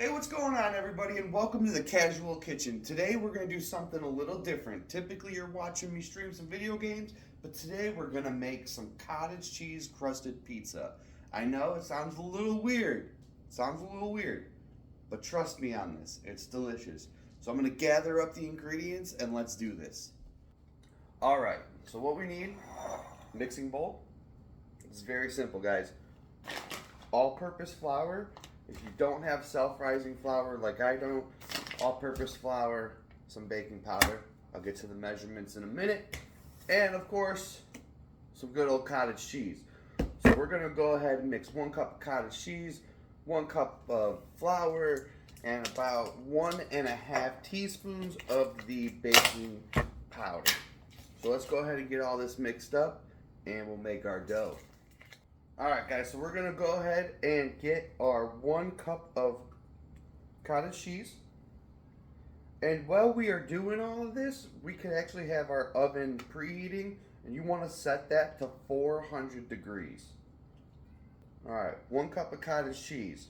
Hey, what's going on, everybody, and welcome to the Casual Kitchen. Today we're going to do something a little different. Typically you're watching me stream some video games, but today we're going to make some cottage cheese crusted pizza. I know it sounds a little weird. But trust me on this, it's delicious. So I'm going to gather up the ingredients and let's do this. Alright, so what we need, mixing bowl. It's very simple, guys. All-purpose flour. If you don't have self-rising flour like I don't, all-purpose flour, some baking powder. I'll get to the measurements in a minute. And of course, some good old cottage cheese. So we're gonna go ahead and mix 1 cup of cottage cheese, 1 cup of flour, and about 1.5 teaspoons of the baking powder. So let's go ahead and get all this mixed up and we'll make our dough. Alright guys, so we're going to go ahead and get our 1 cup of cottage cheese. And while we are doing all of this, we can actually have our oven preheating, and you want to set that to 400 degrees. Alright, 1 cup of cottage cheese.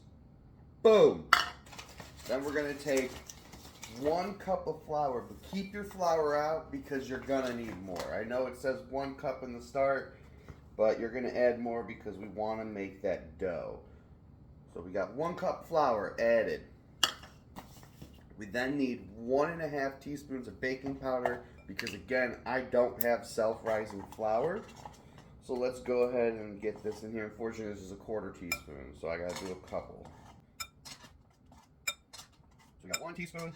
Boom! Then we're going to take 1 cup of flour, but keep your flour out because you're going to need more. I know it says 1 cup in the start, but you're going to add more because we want to make that dough. So we got 1 cup flour added. We then need 1.5 teaspoons of baking powder because, again, I don't have self-rising flour. So let's go ahead and get this in here. Unfortunately, this is a 1/4 teaspoon, so I got to do a couple. So we got 1 teaspoon,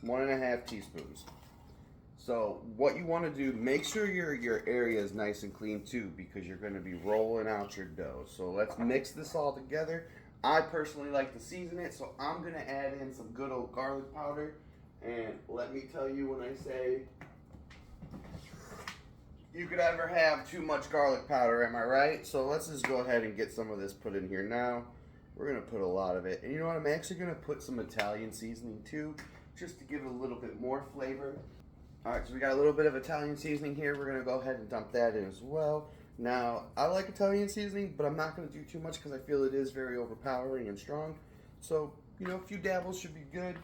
1.5 teaspoons. So what you want to do, make sure your area is nice and clean too, because you're going to be rolling out your dough. So let's mix this all together. I personally like to season it, so I'm going to add in some good old garlic powder. And let me tell you, when I say you could ever have too much garlic powder, am I right? So let's just go ahead and get some of this put in here now. We're going to put a lot of it. And you know what, I'm actually going to put some Italian seasoning too, just to give it a little bit more flavor. Alright, so we got a little bit of Italian seasoning here. We're going to go ahead and dump that in as well. Now, I like Italian seasoning, but I'm not going to do too much because I feel it is very overpowering and strong. So, you know, a few dabbles should be good.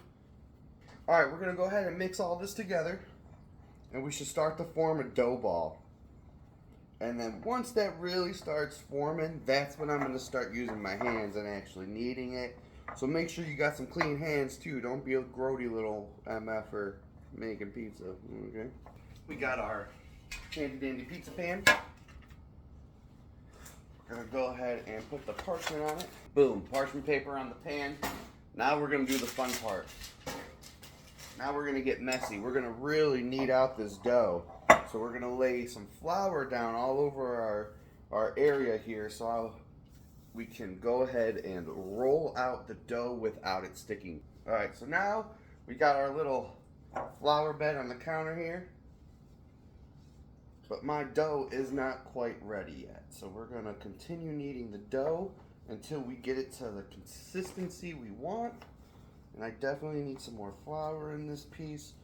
Alright, we're going to go ahead and mix all this together. And we should start to form a dough ball. And then once that really starts forming, that's when I'm going to start using my hands and actually kneading it. So make sure you got some clean hands too. Don't be a grody little MFer making pizza. Okay. We got our handy dandy pizza pan. We're gonna go ahead and put the parchment on it. Boom, parchment paper on the pan. Now we're gonna do the fun part. Now we're gonna get messy. We're gonna really knead out this dough. So we're gonna lay some flour down all over our area here so we can go ahead and roll out the dough without it sticking. Alright, so now we got our little flour bed on the counter here, but my dough is not quite ready yet, so we're going to continue kneading the dough until we get it to the consistency we want. And I definitely need some more flour in this piece,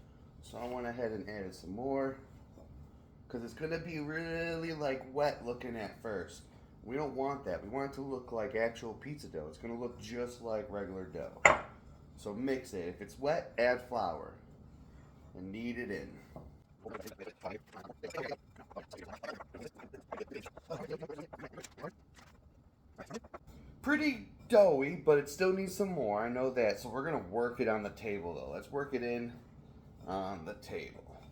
so I went ahead and added some more because it's going to be really like wet looking at first. We don't want that. We want it to look like actual pizza dough. It's going to look just like regular dough. So mix it. If it's wet, add flour and knead it in. Pretty doughy, but it still needs some more. I know that. So we're going to work it on the table though. Let's work it in on the table.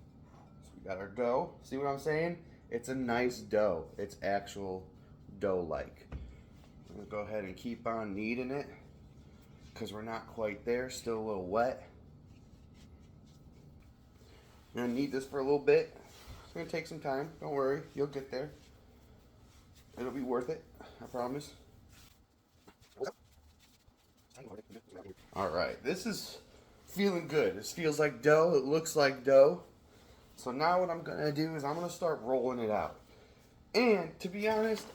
So we got our dough. See what I'm saying? It's a nice dough. It's actual dough-like. I'm going to go ahead and keep on kneading it because we're not quite there. Still a little wet. I'm going to knead this for a little bit. It's going to take some time. Don't worry. You'll get there. It'll be worth it. I promise. Alright. This is feeling good. This feels like dough. It looks like dough. So now what I'm going to do is I'm going to start rolling it out. And to be honest,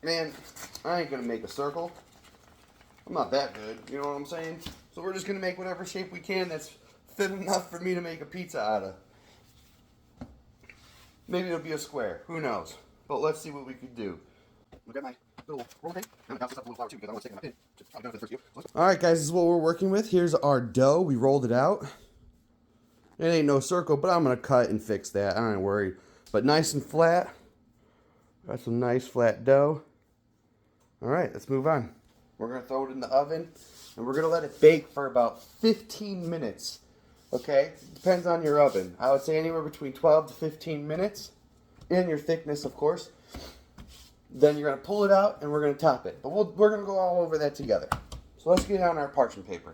man, I ain't going to make a circle. I'm not that good. You know what I'm saying? So we're just going to make whatever shape we can that's thin enough for me to make a pizza out of. Maybe it'll be a square. Who knows? But let's see what we could do. Look at my Alright guys, this is what we're working with. Here's our dough. We rolled it out. It ain't no circle, but I'm going to cut and fix that. I ain't worried. But nice and flat. Got some nice flat dough. Alright, let's move on. We're going to throw it in the oven, and we're going to let it bake for about 15 minutes. Okay? Depends on your oven. I would say anywhere between 12 to 15 minutes. And your thickness, of course. Then you're going to pull it out, and we're going to top it. But we're going to go all over that together. So let's get on our parchment paper.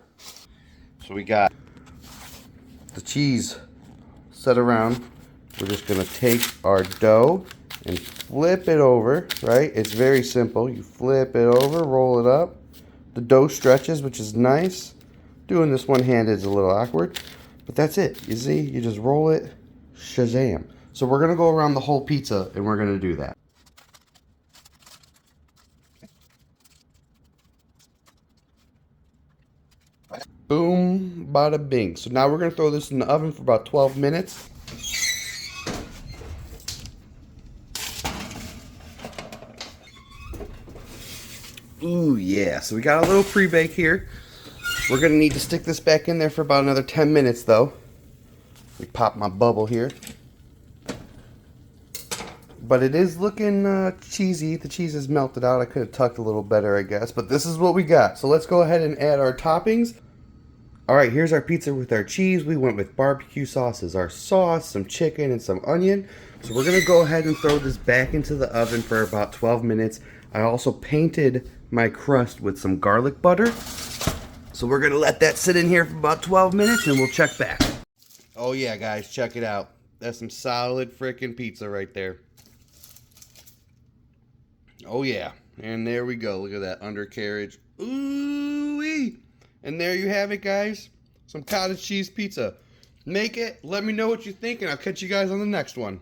So we got the cheese set around. We're just going to take our dough and flip it over, right? It's very simple. You flip it over, roll it up. The dough stretches, which is nice. Doing this one-handed is a little awkward, but that's it. You see, you just roll it, shazam. So we're going to go around the whole pizza, and we're going to do that. Boom, bada bing. So now we're going to throw this in the oven for about 12 minutes. Ooh, yeah. So we got a little pre-bake here. We're going to need to stick this back in there for about another 10 minutes, though. We pop my bubble here. But it is looking cheesy. The cheese is melted out. I could have tucked a little better, I guess. But this is what we got. So let's go ahead and add our toppings. Alright, here's our pizza with our cheese. We went with barbecue sauces, our sauce, some chicken, and some onion. So we're going to go ahead and throw this back into the oven for about 12 minutes. I also painted my crust with some garlic butter. So we're going to let that sit in here for about 12 minutes and we'll check back. Oh yeah, guys, check it out. That's some solid freaking pizza right there. Oh yeah. And there we go. Look at that undercarriage. Ooh-wee. And there you have it, guys. Some cottage cheese pizza. Make it. Let me know what you think, and I'll catch you guys on the next one.